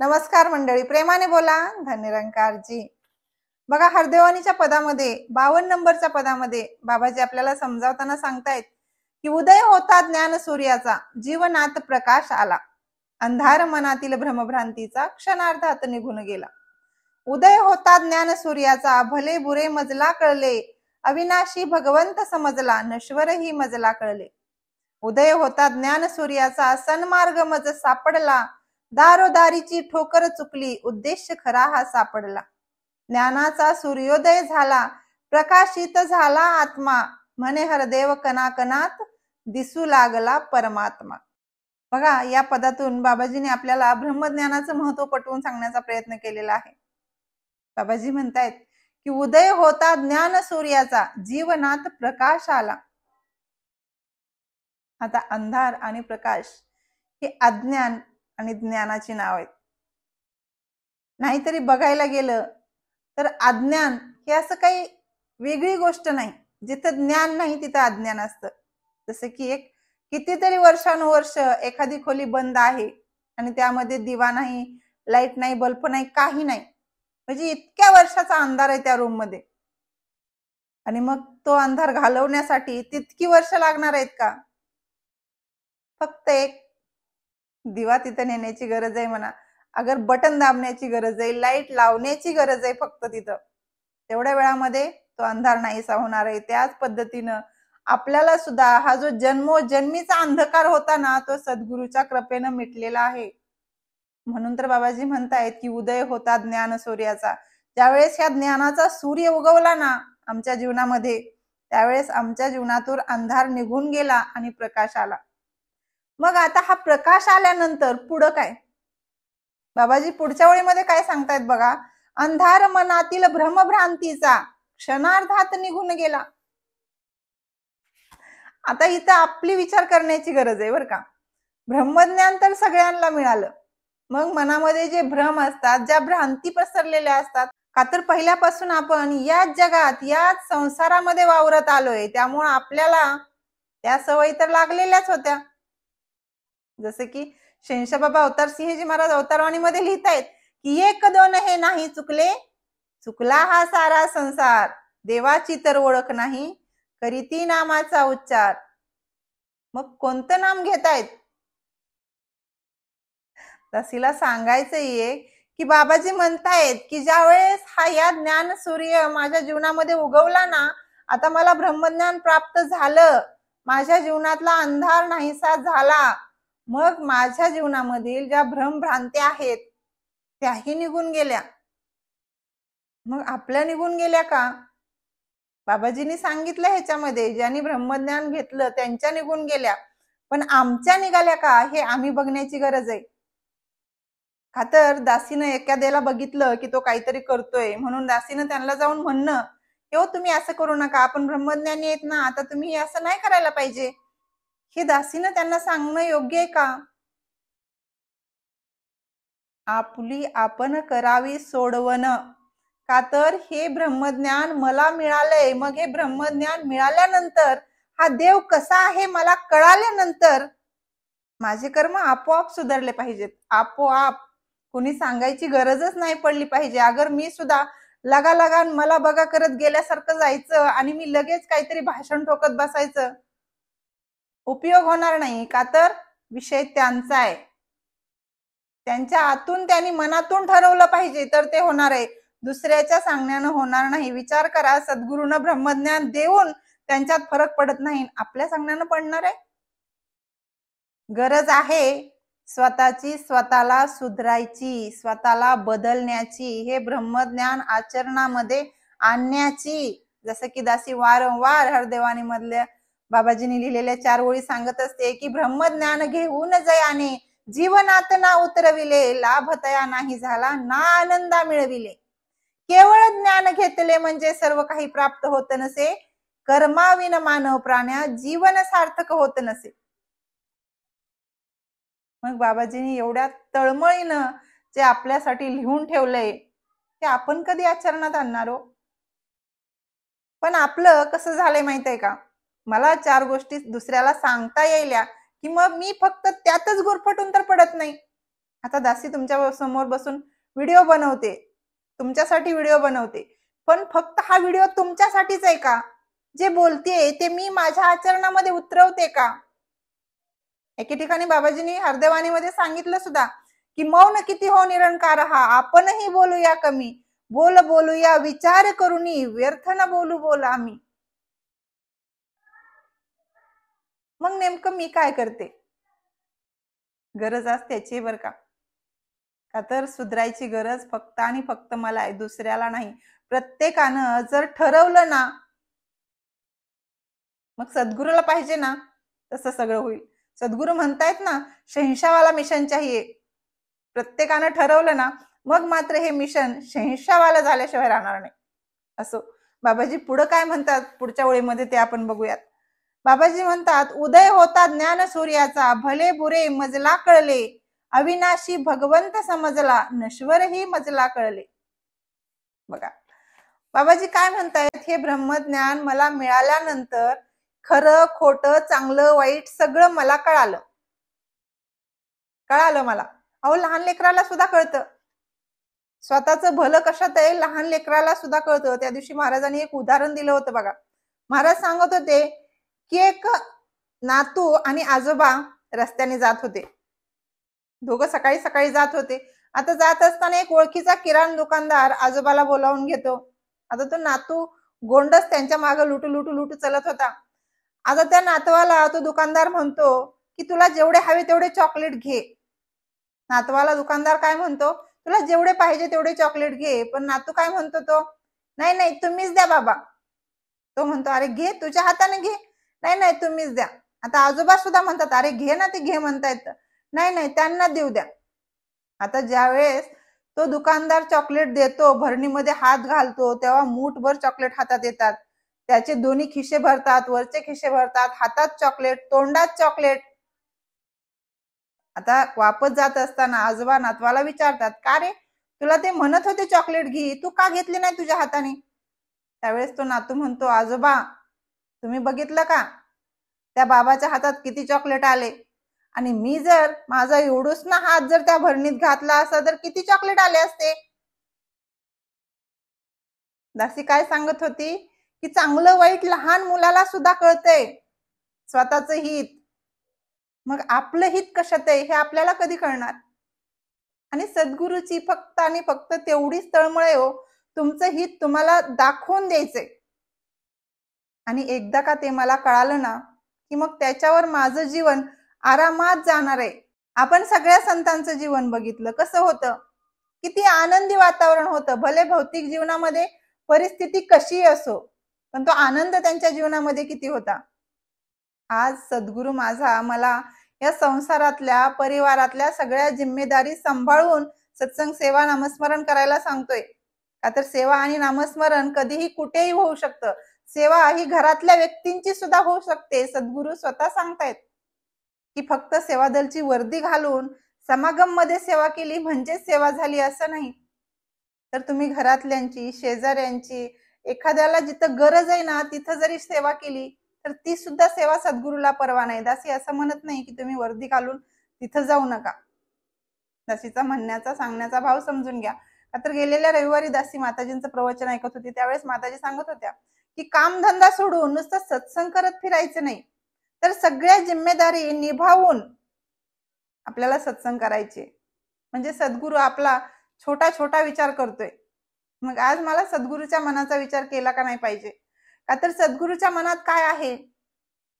नमस्कार मंडळी, प्रेमाने बोला धन्यरंकारजी। बघा, हरदेवानीच्या पदामध्ये 52 नंबरच्या पदामध्ये बाबाजी आपल्याला समजावताना सांगतायत की उदय होता ज्ञान सूर्याचा, जीवनात प्रकाश आला, अंधार मनातील भ्रमभ्रांतीचा क्षणार्धात निघून गेला। उदय होता ज्ञान सूर्याचा, भले बुरे मजला कळले, अविनाशी भगवंत समजला, नश्वरही मजला कळले। उदय होता ज्ञान सूर्याचा, सन्मार्ग मज सापडला, दारोदारीची ठोकर चुकली, उद्देश खरा हा सापडला। ज्ञानाचा सूर्योदय झाला, प्रकाशित झाला आत्मा, म्हणे हरदेव कणाकणात दिसू लागला परमात्मा। बघा, या पदातून बाबाजीने आपल्याला ब्रह्मज्ञानाचं महत्व पटवून सांगण्याचा प्रयत्न केलेला आहे। बाबाजी म्हणतायत की उदय होता ज्ञान सूर्याचा, जीवनात प्रकाश आला। आता अंधार आणि प्रकाश हे अज्ञान आणि ज्ञानाची नाव आहेत। नाहीतरी बघायला गेलं तर अज्ञान हे असं काही वेगळी गोष्ट नाही, जिथं ज्ञान नाही तिथं अज्ञान असतं। जसं की एक कितीतरी वर्षानुवर्ष एखादी खोली बंद आहे आणि त्यामध्ये दिवा नाही, लाईट नाही, बल्ब नाही, काही नाही, म्हणजे इतक्या वर्षाचा अंधार आहे त्या रूम मध्ये, आणि मग तो अंधार घालवण्यासाठी तितकी वर्ष लागणार आहेत का? फक्त एक दिवा तिथं नेण्याची गरज आहे म्हणा, अगर बटन दाबण्याची गरज आहे, लाईट लावण्याची गरज आहे फक्त तिथं, तेवढ्या वेळामध्ये तो अंधार नाहीसा होणार आहे। त्याच पद्धतीनं आपल्याला सुद्धा हा जो जन्मोजन्मीचा अंधकार होता ना, तो सद्गुरूच्या कृपेनं मिटलेला आहे। म्हणून तर बाबाजी म्हणतायत की उदय होता ज्ञान सूर्याचा। ज्यावेळेस ह्या ज्ञानाचा सूर्य उगवला ना आमच्या जीवनामध्ये, त्यावेळेस आमच्या जीवनातून अंधार निघून गेला आणि प्रकाश आला। मग आता हा प्रकाश आल्यानंतर पुढं काय? बाबाजी पुढच्या ओळीमध्ये काय सांगतायत बघा, अंधार मनातील भ्रमभ्रांतीचा क्षणार्धात निघून गेला। आता इथं आपली विचार करण्याची गरज आहे बरं का। ब्रह्मज्ञान तर सगळ्यांना मिळालं, मग मनामध्ये जे भ्रम असतात, ज्या भ्रांती पसरलेल्या असतात, का तर पहिल्यापासून आपण याच जगात याच संसारामध्ये वावरत आलोय, त्यामुळे आपल्याला त्या सवयी तर लागलेल्याच होत्या। जसे की शेषबाबा अवतार सिंहजी महाराज अवतारवाणीमध्ये लिहितायत की एक दोन हे नाही चुकले, चुकला हा सारा संसार, देवाची तर ओळख नाही, करीती नामाचा उच्चार। मग कोणतं नाम घेतायत? तसीला सांगायचं आहे की बाबाजी म्हणतायत की ज्यावेळेस हा या ज्ञान सूर्य माझ्या जीवनामध्ये उगवला ना, आता मला ब्रह्मज्ञान प्राप्त झालं, माझ्या जीवनातला अंधार नाहीसा झाला, मग माझ्या जीवनामधील ज्या भ्रमभ्रांत्या आहेत त्याही निघून गेल्या। मग आपल्या निघून गेल्या का? बाबाजींनी सांगितलं ह्याच्यामध्ये, ज्यांनी ब्रह्मज्ञान घेतलं त्यांच्या निघून गेल्या, पण आमच्या निघाल्या का हे आम्ही बघण्याची गरज आहे। का तर दासीनं एखाद्याला बघितलं की तो काहीतरी करतोय, म्हणून दासीनं त्यांना जाऊन म्हणणं हो तुम्ही असं करू नका, आपण ब्रह्मज्ञानी आहेत ना, आता तुम्ही असं नाही करायला पाहिजे, हे दासीनं त्यांना सांगणं योग्य आहे का? आपली आपण करावी सोडवण, का तर हे ब्रह्मज्ञान मला मिळालंय, मग हे ब्रह्मज्ञान मिळाल्यानंतर हा देव कसा आहे मला कळाल्यानंतर माझे कर्म आपोआप सुधारले पाहिजेत। आपोआप कोणी सांगायची गरजच नाही पडली पाहिजे। अगर मी सुद्धा लगा मला बघा करत गेल्यासारखं जायचं आणि मी लगेच काहीतरी भाषण ठोकत बसायचं, उपयोग होणार नाही। का तर विषय त्यांचा आहे, त्यांच्या आतून त्यांनी मनातून ठरवलं पाहिजे तर ते होणार आहे, दुसऱ्याच्या सांगण्यानं होणार नाही। विचार करा, सद्गुरूनं ब्रह्मज्ञान देऊन त्यांच्यात फरक पडत नाही, आपल्या सांगण्यानं पडणार आहे? गरज आहे स्वतःची, स्वतःला सुधरायची, स्वतःला बदलण्याची, हे ब्रह्मज्ञान आचरणामध्ये आणण्याची। जसं की दासी वारंवार हरदेवानी मधल्या बाबाजींनी लिहिलेल्या 4 ओळी सांगत असते की ब्रह्मज्ञान घेऊन जयाने जीवनात ना उतरविले, लाभ तया नाही झाला ना आनंदा मिळविले। केवळ ज्ञान घेतले म्हणजे सर्व काही प्राप्त होत नसे, कर्माविन मानव प्राण्या जीवन सार्थक होत नसे। मग बाबाजींनी एवढ्या तळमळीनं जे आपल्यासाठी लिहून ठेवलंय ते आपण कधी आचरणात आणणार हो? पण आपलं कसं झालंय माहित आहे का, मला 4 गोष्टी दुसऱ्याला सांगता यायल्या की मग मी फक्त त्यातच गुरफटून तर पडत नाही, आता दासी तुमच्या समोर बसून व्हिडिओ बनवते, तुमच्यासाठी व्हिडिओ बनवते, पण फक्त हा व्हिडिओ तुमच्यासाठीच आहे का? जे बोलतेय ते मी माझ्या आचरणामध्ये उतरवते का? एके ठिकाणी बाबाजींनी हरदेवाणीमध्ये सांगितलं सुद्धा की मौन किती हो निरंकार हा, आपणही बोलूया कमी, बोल बोलूया विचार करूनी, व्यर्थ न बोलू बोल आम्ही. मग नेमकं मी काय करते? गरज आज त्याची बर का तर सुधरायची गरज फक्त आणि फक्त मला आहे, दुसऱ्याला नाही. प्रत्येकानं जर ठरवलं ना, मग सद्गुरूला पाहिजे ना, तसं सगळं होईल. सद्गुरू म्हणतायत ना, शहंशावाला मिशन चाहिए. प्रत्येकानं ठरवलं ना, मग मात्र हे मिशन शहंशावाला झाल्याशिवाय राहणार नाही. असो, बाबाजी पुढे काय म्हणतात पुढच्या ओळीमध्ये ते आपण बघूयात. बाबाजी म्हणतात, उदय होता ज्ञान सूर्याचा, भले बुरे मजला कळले, अविनाशी भगवंत समजला, नश्वरही मजला कळले. बघा बाबाजी काय म्हणतायत, हे ब्रह्मज्ञान मला मिळाल्यानंतर खरं खोटं चांगलं वाईट सगळं मला कळालं मला. अहो लहान लेकराला सुद्धा कळतं, स्वतःचं भलं कशात आहे लहान लेकराला सुद्धा कळतं. त्या दिवशी महाराजांनी एक उदाहरण दिलं होतं बघा. महाराज सांगत होते की एक नातू आणि आजोबा रस्त्याने जात होते, दोघं सकाळी सकाळी जात होते. आता जात असताना एक ओळखीचा किराणा दुकानदार आजोबाला बोलावून घेतो. आता तो नातू गोंडस त्यांच्या मागे लुटू लुटू लुटू चलत होता. आता त्या नातवाला तो दुकानदार म्हणतो की तुला जेवढे हवे तेवढे चॉकलेट घे. नातवाला दुकानदार काय म्हणतो, तुला जेवढे पाहिजे तेवढे चॉकलेट घे. पण नातू काय म्हणतो, तो नाही नाही तुम्हीच द्या बाबा. तो म्हणतो अरे घे, तुझ्या हाताने घे. नाही नाही तुम्हीच द्या. आता आजोबा सुद्धा म्हणतात अरे घे ना, ते घे म्हणतायत. नाही नाही त्यांना देऊ द्या. आता ज्यावेळेस तो दुकानदार चॉकलेट देतो, भरणीमध्ये हात घालतो, तेव्हा मूठभर चॉकलेट हातात येतात. त्याचे दोन्ही खिशे भरतात, वरचे खिशे भरतात, हातात चॉकलेट, तोंडात चॉकलेट. आता वापस जात असताना आजोबा नातवाला विचारतात, का रे तुला ते म्हणत होते चॉकलेट घे, तू का घेतली नाही तुझ्या हाताने? त्यावेळेस तो नातू म्हणतो, आजोबा तुम्ही बघितलं का त्या बाबाच्या हातात किती चॉकलेट आले, आणि मी जर माझा एवढूच ना हात जर त्या भरणीत घातला असता तर किती चॉकलेट आले असते. दासी काय सांगत होती की चांगलं वाईट लहान मुलाला सुद्धा कळतंय, स्वतःचं हित. मग आपलं हित कशात आहे हे आपल्याला कधी कळणार? आणि सद्गुरूची फक्त आणि फक्त तेवढीच तळमळ आहे हो, तुमचं हित तुम्हाला दाखवून द्यायचंय. आणि एकदा का ते मला कळालं ना की मग त्याच्यावर माझं जीवन आरामात जाणार आहे. आपण सगळ्या संतांचं जीवन बघितलं, कसं होतं, किती आनंदी वातावरण होतं. भले भौतिक जीवनामध्ये परिस्थिती कशी असो, पण तो आनंद त्यांच्या जीवनामध्ये किती होता. आज सद्गुरू माझा मला या संसारातल्या परिवारातल्या सगळ्या जिम्मेदारी सांभाळून सत्संग सेवा नामस्मरण करायला सांगतोय. का तर सेवा आणि नामस्मरण कधीही कुठेही होऊ शकतं. सेवा ही घरातल्या व्यक्तींची सुद्धा होऊ शकते. सद्गुरू स्वतः सांगतायत की फक्त सेवादलची वर्दी घालून समागम मध्ये सेवा केली म्हणजे सेवा झाली असं नाही. तर तुम्ही घरातल्यांची, शेजाऱ्यांची, एखाद्याला जिथं गरज आहे ना तिथं जरी सेवा केली तर ती सुद्धा सेवा सद्गुरूला परवा नाही. दासी असं म्हणत नाही की तुम्ही वर्दी घालून तिथं जाऊ नका. दासीचा म्हणण्याचा, सांगण्याचा भाव समजून घ्या. तर गेलेल्या रविवारी दासी माताजींचं प्रवचन ऐकत होती. त्यावेळेस माताजी सांगत होत्या की कामधंदा सोडून नुसतं सत्संग करत फिरायचं नाही, तर सगळ्या जिम्मेदारी निभावून आपल्याला सत्संग करायचे. म्हणजे सद्गुरू आपला छोटा छोटा विचार करतोय. मग आज मला सद्गुरूच्या मनाचा विचार केला का नाही पाहिजे? का तर सद्गुरूच्या मनात काय आहे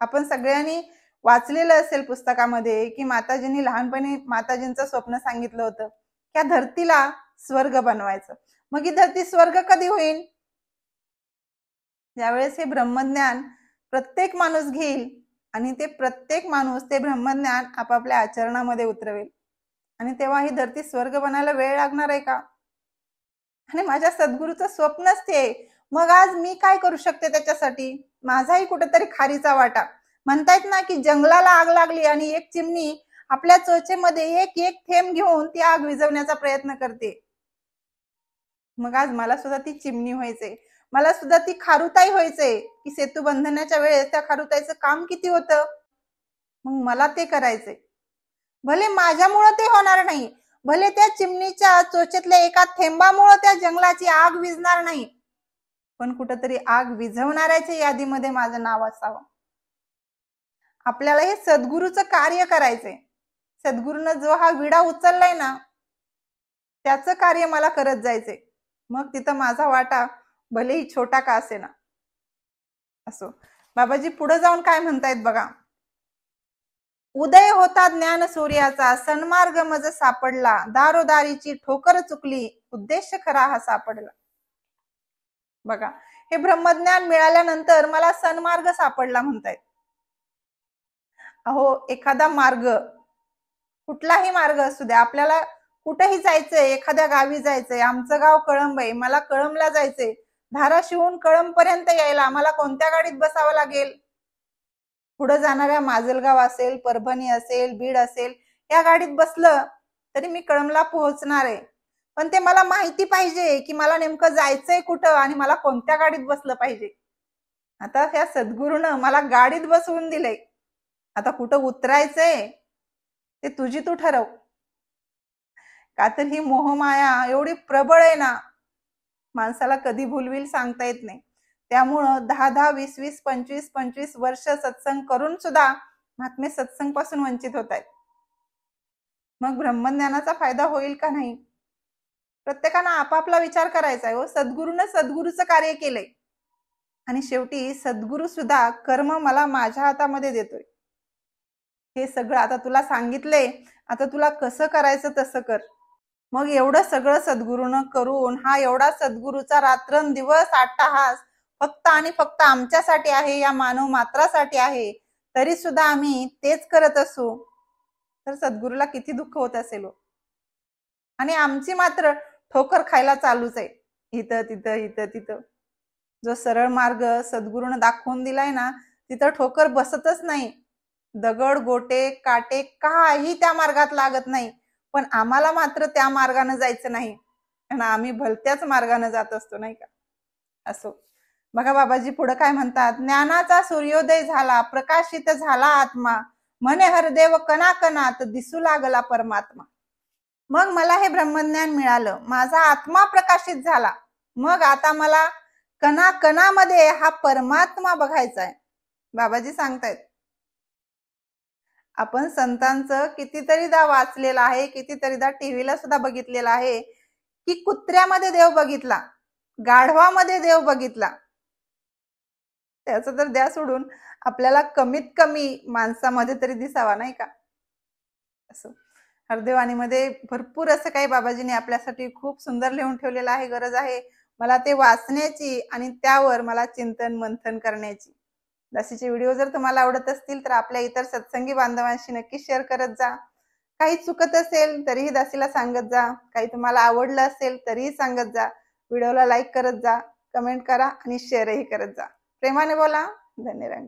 आपण सगळ्यांनी वाचलेलं असेल पुस्तकामध्ये की माताजींनी लहानपणी माताजींचं स्वप्न सांगितलं होतं की धरतीला स्वर्ग बनवायचं. मग ही धरती स्वर्ग कधी होईल? ज्यावेळेस हे ब्रह्मज्ञान प्रत्येक माणूस घेईल आणि ते प्रत्येक माणूस ते ब्रह्मज्ञान आपापल्या आचरणामध्ये उतरवेल, आणि तेव्हा ही धरती स्वर्ग बनायला वेळ लागणार आहे का? आणि माझ्या सद्गुरूचं स्वप्नच ते. मग आज मी काय करू शकते त्याच्यासाठी? माझाही कुठेतरी खारीचा वाटा. म्हणतायत ना की जंगलाला आग लागली आणि एक चिमणी आपल्या चोचेमध्ये एक एक थेंब घेऊन ती आग विझवण्याचा प्रयत्न करते. मग आज मला सुद्धा ती चिमणी व्हायचंय, मला सुद्धा ती खारुताई व्हायचंय की सेतू बंधनाच्या वेळेस त्या खारुताईचं काम किती होतं. मग मला ते करायचंय. भले माझ्यामुळं ते होणार नाही, भले त्या चिमणीच्या चोचेतल्या एका थेंबामुळे त्या जंगलाची आग विझणार नाही, पण कुठेतरी आग विझवणाऱ्याच्या यादीमध्ये माझं नाव असावं. आपल्याला हे सद्गुरूचं कार्य करायचंय. सद्गुरूनं जो हा विडा उचललाय ना, त्याचं कार्य मला करत जायचंय. मग तिथं माझा वाटा भलेही छोटा का असेना असो. बाबाजी पुढे जाऊन काय म्हणतायत बघा. उदय होता ज्ञान सूर्याचा, सन्मार्ग मज सापडला, दारोदारीची ठोकर चुकली, उद्देश खरा हा सापडला. बघा, हे ब्रह्मज्ञान मिळाल्यानंतर मला सन्मार्ग सापडला म्हणतायत. अहो, एखादा मार्ग, कुठलाही मार्ग असू द्या, आपल्याला कुठेही जायचंय, एखाद्या गावी जायचंय, आमचं गाव कळंब आहे, मला कळंबला जायचंय, धाराशिवहून कळंब पर्यंत यायला मला कोणत्या गाडीत बसावं लागेल? पुढे जाणाऱ्या माजलगाव असेल, परभणी असेल, बीड असेल, या गाडीत बसलं तरी मी कळंबला पोहोचणार आहे. पण ते मला माहिती पाहिजे की मला नेमकं जायचंय कुठं आणि मला कोणत्या गाडीत बसलं पाहिजे. आता ह्या सद्गुरूनं मला गाडीत बसवून दिलंय. आता कुठं उतरायचंय ते तुझी तू ठरव. का तर ही मोहमाया एवढी प्रबळ आहे ना, माणसाला कधी भूलविल सांगता येत नाही. त्यामुळं 10-10, 20-20, 25-25 वर्ष सत्संग करून सुद्धा महात्मे सत्संग पासून वंचित होत आहेत. मग ब्रह्मज्ञानाचा फायदा होईल का नाही? प्रत्येकानं आपापला विचार करायचा आहे. सद्गुरूनं सद्गुरूचं कार्य केलंय आणि शेवटी सद्गुरू सुद्धा कर्म मला माझ्या हातामध्ये देतोय. हे सगळं आता तुला सांगितलंय, आता तुला कसं करायचं तसं कर. मग एवढं सगळं सद्गुरूनं करून हा एवढा सद्गुरूचा रात्रंदिवस अट्टाहास फक्त आणि फक्त आमच्यासाठी आहे, या मानव मात्रासाठी आहे, तरी सुद्धा आम्ही तेच करत असू तर सद्गुरूला किती दुःख होत असेल. आणि आमची मात्र ठोकर खायला चालूच आहे, इथं तिथं इथं तिथं. जो सरळ मार्ग सद्गुरूनं दाखवून दिलाय ना, तिथं ठोकर बसतच नाही. दगड गोटे काटे काही त्या मार्गात लागत नाही. पण आम्हाला मात्र त्या मार्गाने जायचं नाही, आणि आम्ही भलत्याच मार्गाने जात असतो, नाही का? असो. बघा बाबाजी पुढे काय म्हणतात. ज्ञानाचा सूर्योदय झाला, प्रकाशित झाला आत्मा, म्हणे हरदेव कणाकणात दिसू लागला परमात्मा. मग मला हे ब्रह्मज्ञान मिळालं, माझा आत्मा प्रकाशित झाला. मग आता मला कणाकणामध्ये हा परमात्मा बघायचा आहे. बाबाजी सांगतायत, आपण संतांचं कितीतरीदा वाचलेलं आहे, कितीतरीदा टीव्हीला सुद्धा बघितलेलं आहे की कुत्र्यामध्ये देव बघितला, गाढवामध्ये देव बघितला. त्याचं तर द्या सोडून, आपल्याला कमीत कमी माणसामध्ये तरी दिसावा, नाही का? असं हरदेवाणीमध्ये भरपूर असं काही बाबाजीने आपल्यासाठी खूप सुंदर लिहून ठेवलेलं आहे. गरज आहे मला ते वाचण्याची आणि त्यावर मला चिंतन मंथन करण्याची. दासीचे व्हिडिओ जर तुम्हाला आवडत असतील तर आपल्या इतर सत्संगी बांधवांशी नक्की शेअर करत जा. काही चुकत असेल तरीही दासीला सांगत जा. काही तुम्हाला आवडलं असेल तरीही सांगत जा. व्हिडिओला लाईक करत जा, कमेंट करा आणि शेअरही करत जा. प्रेमाने बोला. धन्यवाद.